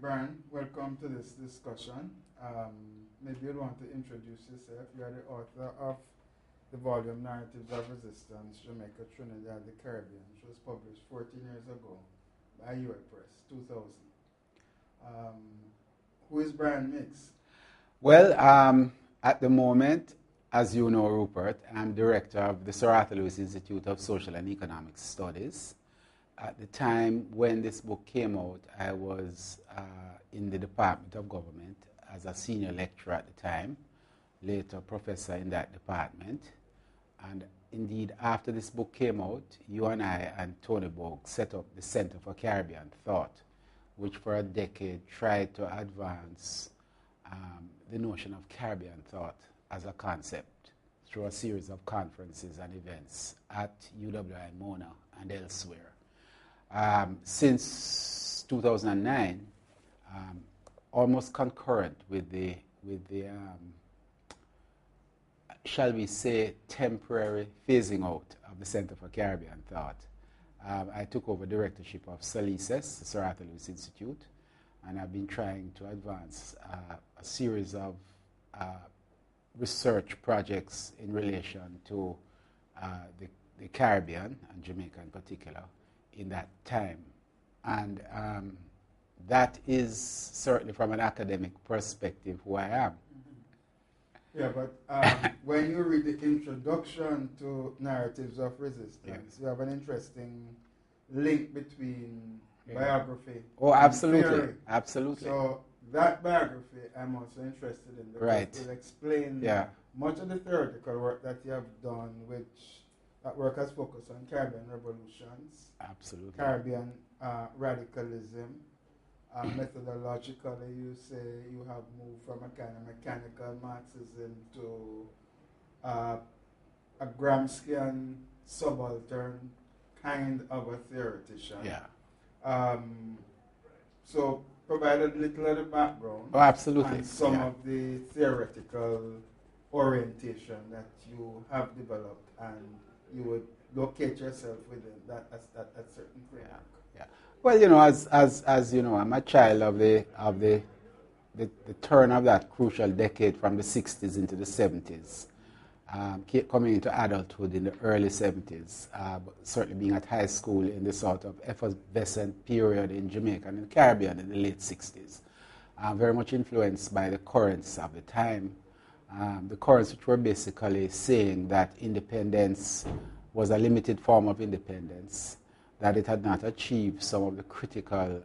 Brian, welcome to this discussion. Maybe you'd want to introduce yourself. You are the author of the volume Narratives of Resistance, Jamaica, Trinidad, the Caribbean, which was published 14 years ago by UA Press, 2000. Who is Brian Meeks? Well, at the moment, as you know, Rupert, I'm director of the Sir Arthur Lewis Institute of Social and Economic Studies. At the time when this book came out, I was in the Department of Government as a senior lecturer at the time, later professor in that department. And indeed, after this book came out, you and I and Tony Borg set up the Center for Caribbean Thought, which for a decade tried to advance the notion of Caribbean thought as a concept through a series of conferences and events at UWI Mona and elsewhere. Since 2009, almost concurrent with the shall we say, temporary phasing out of the Center for Caribbean Thought, I took over directorship of SALICES, the Sir Arthur Lewis Institute, and I've been trying to advance a series of research projects in relation to the Caribbean, and Jamaica in particular, in that time. And that is certainly from an academic perspective who I am. Yeah, but when you read the introduction to Narratives of Resistance, you have an interesting link between biography and theory. Absolutely. So that biography I'm also interested in, because it will explain much of the theoretical work that you have done, which that work has focused on Caribbean revolutions, Caribbean radicalism. Methodologically, you say you have moved from a kind of mechanical Marxism to a Gramscian subaltern kind of a theoretician. Yeah. So provide a little of the background. Oh, absolutely. And some of the theoretical orientation that you have developed, and you would locate yourself within that at certain framework. Yeah. Well, you know, as you know, I'm a child of the turn of that crucial decade from the 60s into the 70s. Coming into adulthood in the early 70s, but certainly being at high school in the sort of effervescent period in Jamaica and in the Caribbean in the late 60s. Very much influenced by the currents of the time. The currents which were basically saying that independence was a limited form of independence, that it had not achieved some of the critical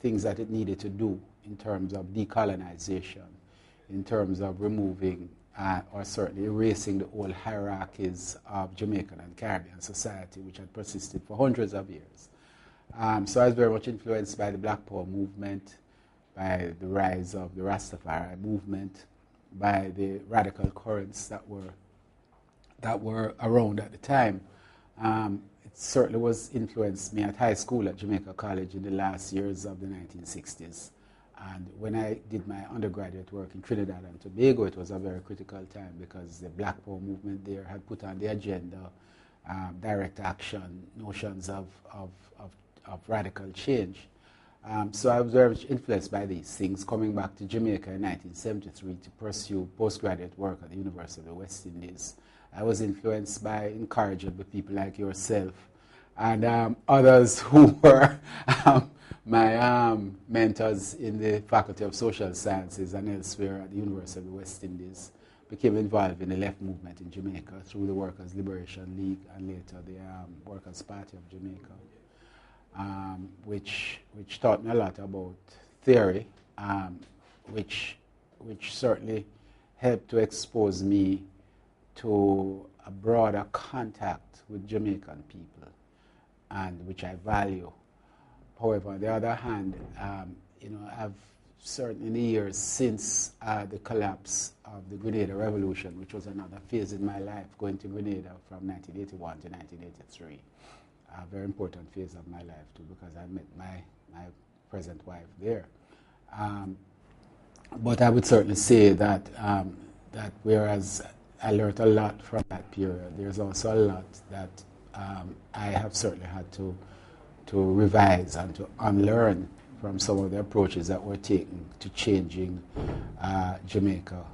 things that it needed to do in terms of decolonization, in terms of removing or certainly erasing the old hierarchies of Jamaican and Caribbean society, which had persisted for hundreds of years. So I was very much influenced by the Black Power movement, by the rise of the Rastafari movement, by the radical currents that were around at the time. It certainly was influenced me at high school at Jamaica College in the last years of the 1960s. And when I did my undergraduate work in Trinidad and Tobago, it was a very critical time, because the Black Power movement there had put on the agenda direct action, notions of radical change. So I was very much influenced by these things, coming back to Jamaica in 1973 to pursue postgraduate work at the University of the West Indies. I was influenced by, encouraged by people like yourself and others who were my mentors in the Faculty of Social Sciences and elsewhere at the University of the West Indies. Became involved in the left movement in Jamaica through the Workers' Liberation League and later the Workers' Party of Jamaica, which taught me a lot about theory, which certainly helped to expose me to a broader contact with Jamaican people, and which I value. However, on the other hand, I've certainly in the years since the collapse of the Grenada Revolution, which was another phase in my life, going to Grenada from 1981 to 1983, a very important phase of my life too, because I met my present wife there. But I would certainly say that whereas I learned a lot from that period, there's also a lot that I have certainly had to revise and to unlearn from some of the approaches that were taken to changing Jamaica,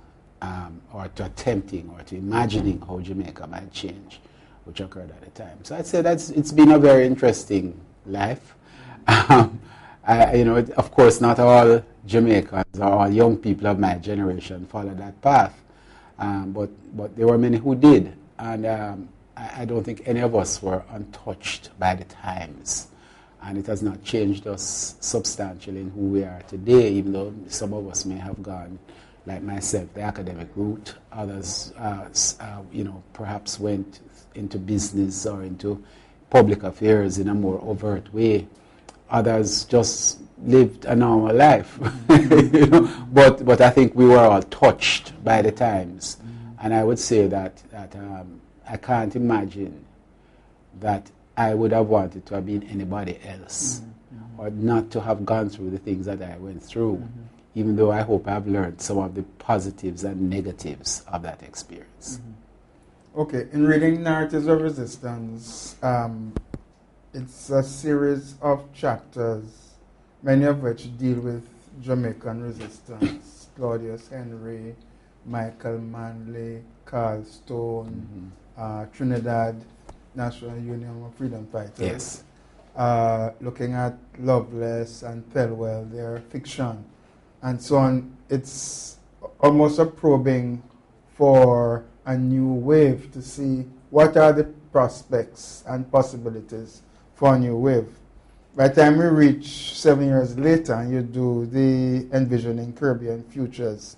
or to attempting or to imagining how Jamaica might change, which occurred at the time. So I'd say it's been a very interesting life. Of course, not all Jamaicans or all young people of my generation followed that path, but there were many who did, and I don't think any of us were untouched by the times, and it has not changed us substantially in who we are today, even though some of us may have gone, like myself, the academic route. Others, perhaps went into business or into public affairs in a more overt way. Others just lived a normal life. But I think we were all touched by the times. And I would say that I can't imagine that I would have wanted to have been anybody else, or not to have gone through the things that I went through, even though I hope I've learned some of the positives and negatives of that experience. Okay, in reading Narratives of Resistance, it's a series of chapters, many of which deal with Jamaican resistance. Claudius Henry, Michael Manley, Carl Stone, Trinidad National Union of Freedom Fighters. Yes. Looking at Loveless and Thelwell, their fiction, and so on. It's almost a probing for a new wave to see what are the prospects and possibilities for a new wave. By the time we reach 7 years later and you do the Envisioning Caribbean Futures,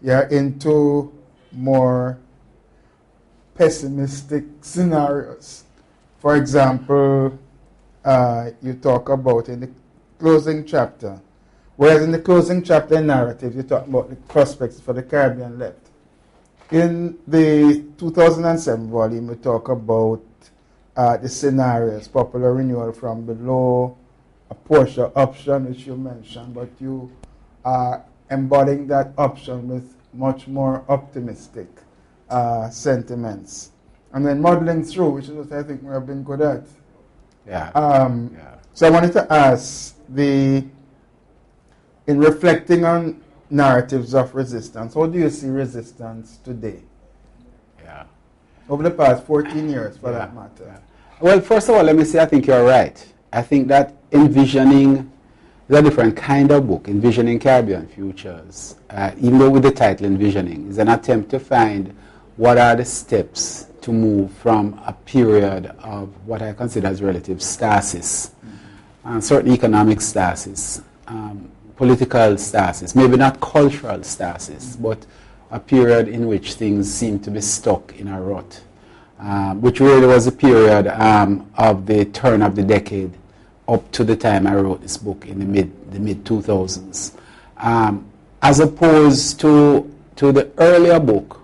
you're into more pessimistic scenarios. For example, you talk about in the closing chapter, whereas in the closing chapter in Narrative, you talk about the prospects for the Caribbean left. In the 2007 volume, we talk about the scenarios, popular renewal from below, a Porsche option, which you mentioned, but you are embodying that option with much more optimistic sentiments. And then modeling through, which is what I think we have been good at. So I wanted to ask, in reflecting on narratives of resistance, how do you see resistance today? Over the past 14 years, for that matter. Well, first of all, let me say I think you're right. I think that Envisioning is a different kind of book, Envisioning Caribbean Futures, even though with the title Envisioning, is an attempt to find what are the steps to move from a period of what I consider as relative stasis, certain economic stasis, political stasis, maybe not cultural stasis, but a period in which things seem to be stuck in a rut, which really was a period of the turn of the decade up to the time I wrote this book in the mid 2000s, as opposed to the earlier book,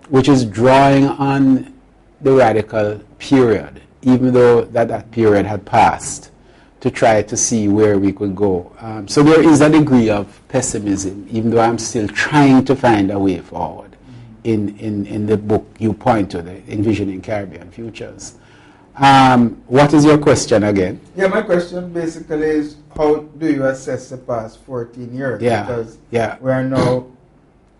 which is drawing on the radical period, even though that period had passed, to try to see where we could go. So there is a degree of pessimism, even though I'm still trying to find a way forward in the book you point to, the Envisioning Caribbean Futures. What is your question again? Yeah, my question basically is, how do you assess the past 14 years? Because we are now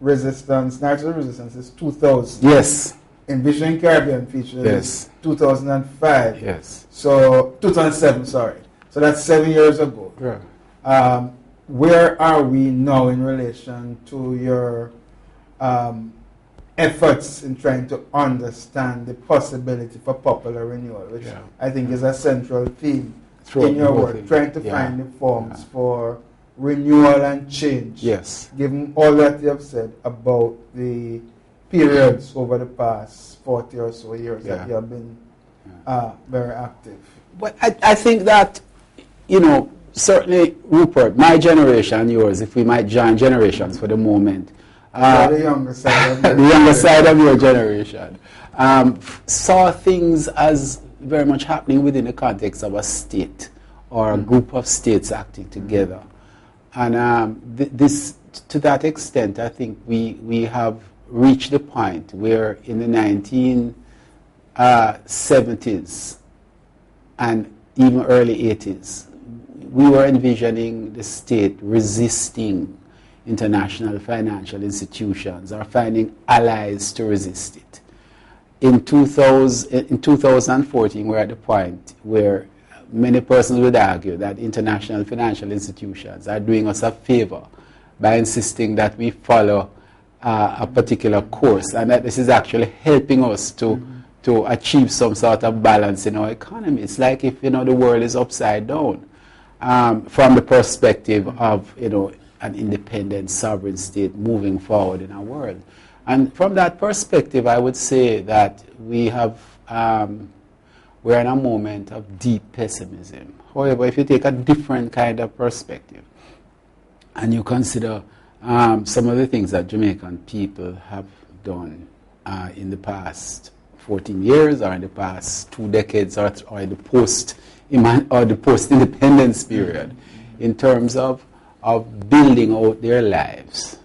resistance, natural resistance is 2000. Yes. Envisioning Caribbean Futures is 2005. Yes. So, 2007, sorry. So that's 7 years ago. Yeah. Where are we now in relation to your efforts in trying to understand the possibility for popular renewal, which I think is a central theme in your work, trying to find the forms for renewal and change, given all that you have said about the periods over the past 40 or so years that you have been very active? But I think that, certainly, Rupert, my generation and yours, if we might join generations for the moment, the younger side of your generation, saw things as very much happening within the context of a state or a group of states acting together. And this, to that extent, I think we have reached the point where in the 1970s and even early 80s, we were envisioning the state resisting international financial institutions or finding allies to resist it. In 2014, we're at the point where many persons would argue that international financial institutions are doing us a favor by insisting that we follow a particular course, and that this is actually helping us to achieve some sort of balance in our economy. It's like if the world is upside down from the perspective of an independent sovereign state moving forward in our world. And from that perspective, I would say that we're in a moment of deep pessimism. However, if you take a different kind of perspective and you consider some of the things that Jamaican people have done in the past 14 years or in the past 2 decades or in the post-independence period, in terms of building out their lives,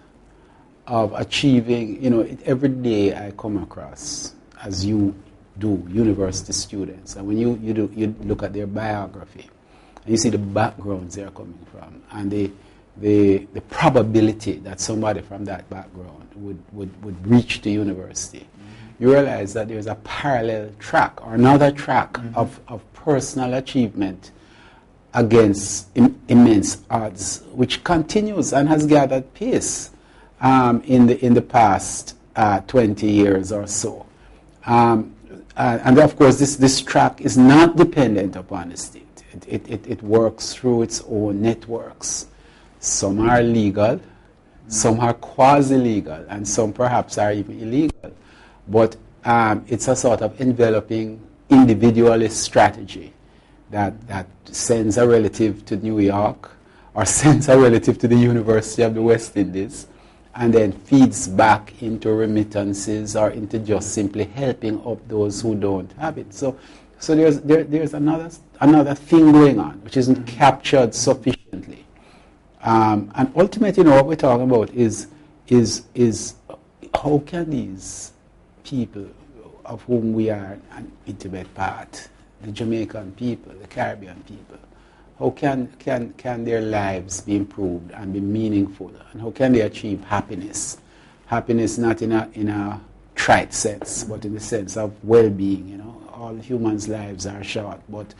of achieving, every day I come across, as you do, university students, and when you look at their biography, and you see the backgrounds they're coming from, and the probability that somebody from that background would reach the university, you realize that there's a parallel track or another track of personal achievement against immense odds, which continues and has gathered pace in the past 20 years or so. And of course, this track is not dependent upon the state. It works through its own networks. Some are legal, some are quasi-legal, and some perhaps are even illegal. But it's a sort of enveloping individualist strategy that sends a relative to New York or sends a relative to the University of the West Indies and then feeds back into remittances or into just simply helping up those who don't have it. So there's another thing going on which isn't captured sufficiently. And ultimately, what we're talking about is how can these people of whom we are an intimate part, the Jamaican people, the Caribbean people, how can their lives be improved and be meaningful, and how can they achieve happiness? Happiness not in a trite sense, but in the sense of well-being. All humans' lives are short, but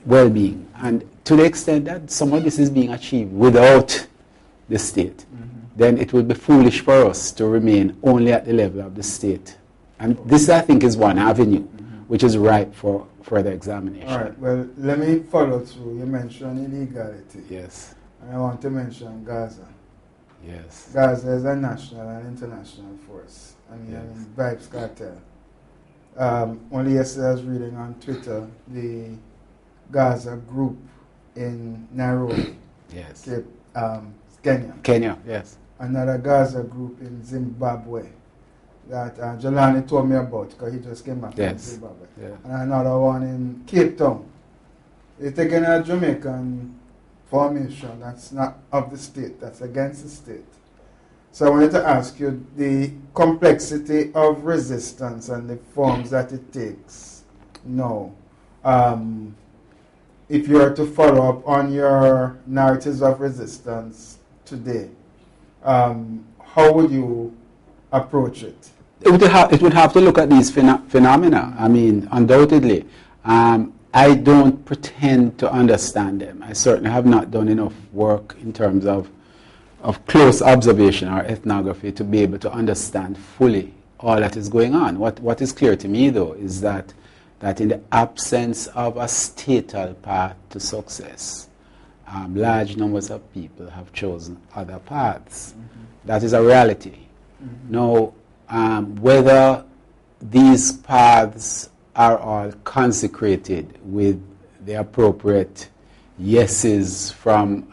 well-being. And to the extent that some of this is being achieved without the state, then it would be foolish for us to remain only at the level of the state. And this, I think, is one avenue which is ripe for further examination. All right. Well, let me follow through. You mentioned illegality. Yes. And I want to mention Gaza. Yes. Gaza is a national and international force. And Yes. Vibes Cartel. Only yesterday I was reading on Twitter the Gaza group in Nairobi. Yes. Kenya. Kenya, yes. Another Gaza group in Zimbabwe that Jelani told me about because he just came back from Zimbabwe. Yeah. And another one in Cape Town. They're taking a Jamaican formation that's not of the state, that's against the state. So I wanted to ask you the complexity of resistance and the forms that it takes. No. If you were to follow up on your narratives of resistance today, how would you approach it? It would have to look at these phenomena. I mean, undoubtedly. I don't pretend to understand them. I certainly have not done enough work in terms of close observation or ethnography to be able to understand fully all that is going on. What is clear to me, though, is that in the absence of a statal path to success, large numbers of people have chosen other paths. That is a reality. Now, whether these paths are all consecrated with the appropriate yeses from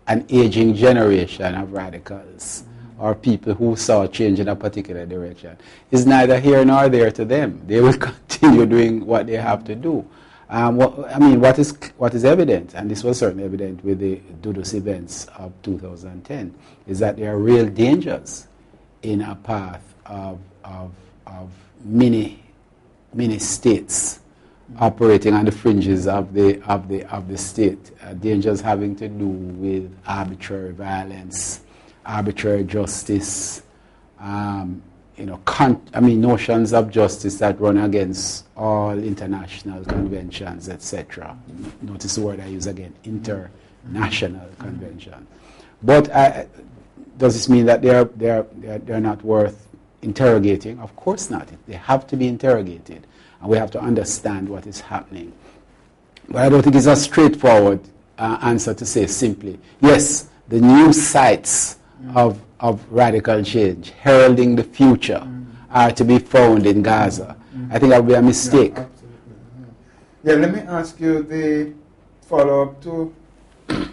an aging generation of radicals or people who saw change in a particular direction is neither here nor there to them. They will continue doing what they have to do. What is evident, and this was certainly evident with the Dudus events of 2010, is that there are real dangers in a path of mini states operating on the fringes of the state. Dangers having to do with arbitrary violence, arbitrary justice, notions of justice that run against all international conventions, etc. Notice the word I use again, international convention. But does this mean that they're not worth interrogating? Of course not. They have to be interrogated, and we have to understand what is happening. But I don't think it's a straightforward answer to say simply, yes, the new sites of radical change, heralding the future, are to be found in Gaza. I think that would be a mistake. Yeah, absolutely. Yeah, let me ask you the follow-up to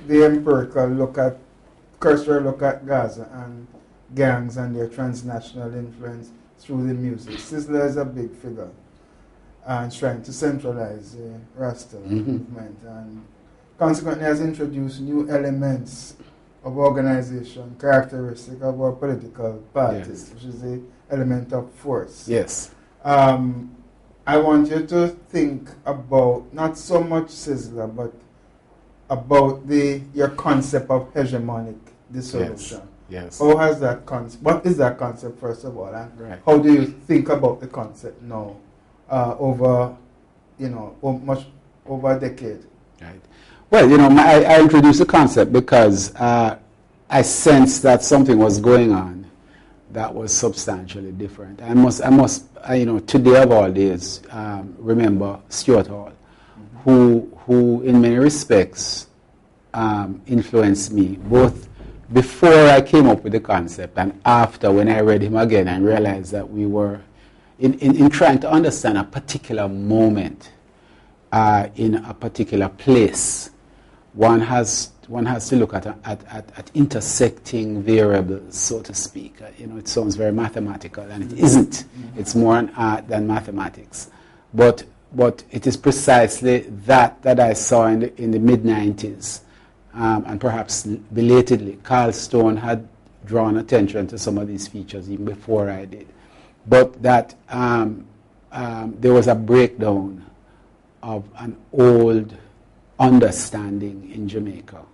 the empirical look at, cursory look at Gaza and gangs and their transnational influence through the music. Sizzla is a big figure and trying to centralize the Rasta movement, and consequently has introduced new elements of organization characteristic of our political parties, which is the element of force. Yes. I want you to think about not so much Sizzla, but about your concept of hegemonic dissolution. Yes. How has that concept? What is that concept, first of all, and how do you think about the concept now, over a decade? Right. Well, I introduced the concept because I sensed that something was going on that was substantially different. I must, today of all days, remember Stuart Hall, who in many respects influenced me, both before I came up with the concept and after, when I read him again and realized that we were in trying to understand a particular moment in a particular place. One has to look at intersecting variables, so to speak. It sounds very mathematical, and it isn't. It's more an art than mathematics. But it is precisely that I saw in the mid-90s, and perhaps belatedly. Carl Stone had drawn attention to some of these features even before I did. But that there was a breakdown of an old understanding in Jamaica